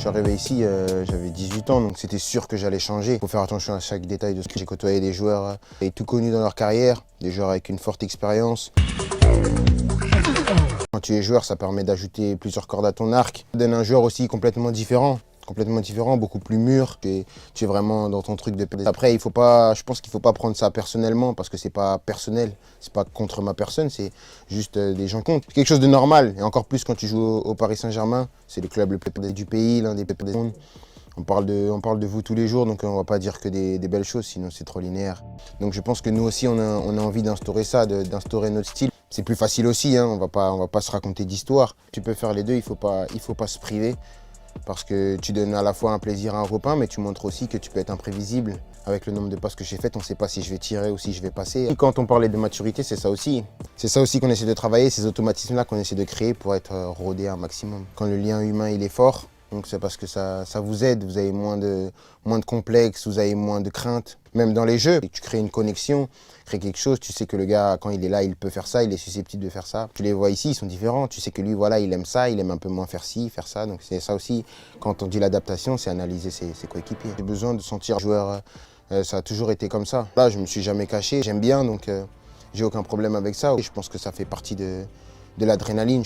suis arrivé ici, j'avais 18 ans, donc c'était sûr que j'allais changer. Il faut faire attention à chaque détail de ce que j'ai côtoyé des joueurs et tout connus dans leur carrière, des joueurs avec une forte expérience. Quand tu es joueur, ça permet d'ajouter plusieurs cordes à ton arc. Ça donne un joueur aussi complètement différent, beaucoup plus mûr. Tu es vraiment dans ton truc de... Après, je pense qu'il ne faut pas prendre ça personnellement parce que c'est pas personnel, c'est pas contre ma personne, c'est juste des gens qui comptent. Quelque chose de normal, et encore plus quand tu joues au Paris Saint-Germain, c'est le club le plus populaire du pays, l'un des plus populaires du monde. On parle de vous tous les jours, donc on ne va pas dire que des belles choses, sinon c'est trop linéaire. Donc je pense que nous aussi, on a envie d'instaurer ça, d'instaurer notre style. C'est plus facile aussi, hein, on va pas se raconter d'histoire. Tu peux faire les deux, il faut pas se priver. Parce que tu donnes à la fois un plaisir à un copain, mais tu montres aussi que tu peux être imprévisible. Avec le nombre de passes que j'ai faites, on ne sait pas si je vais tirer ou si je vais passer. Et quand on parlait de maturité, c'est ça aussi. C'est ça aussi qu'on essaie de travailler, ces automatismes-là qu'on essaie de créer pour être rodé un maximum. Quand le lien humain il est fort, donc c'est parce que ça vous aide, vous avez moins de complexes, vous avez moins de craintes. Même dans les jeux, tu crées une connexion, crées quelque chose, tu sais que le gars, quand il est là, il peut faire ça, il est susceptible de faire ça. Tu les vois ici, ils sont différents, tu sais que lui, voilà, il aime ça, il aime un peu moins faire ci, faire ça. Donc c'est ça aussi, quand on dit l'adaptation, c'est analyser ses coéquipiers. J'ai besoin de sentir joueur, ça a toujours été comme ça. Là, je me suis jamais caché, j'aime bien, donc j'ai aucun problème avec ça. Et je pense que ça fait partie de l'adrénaline.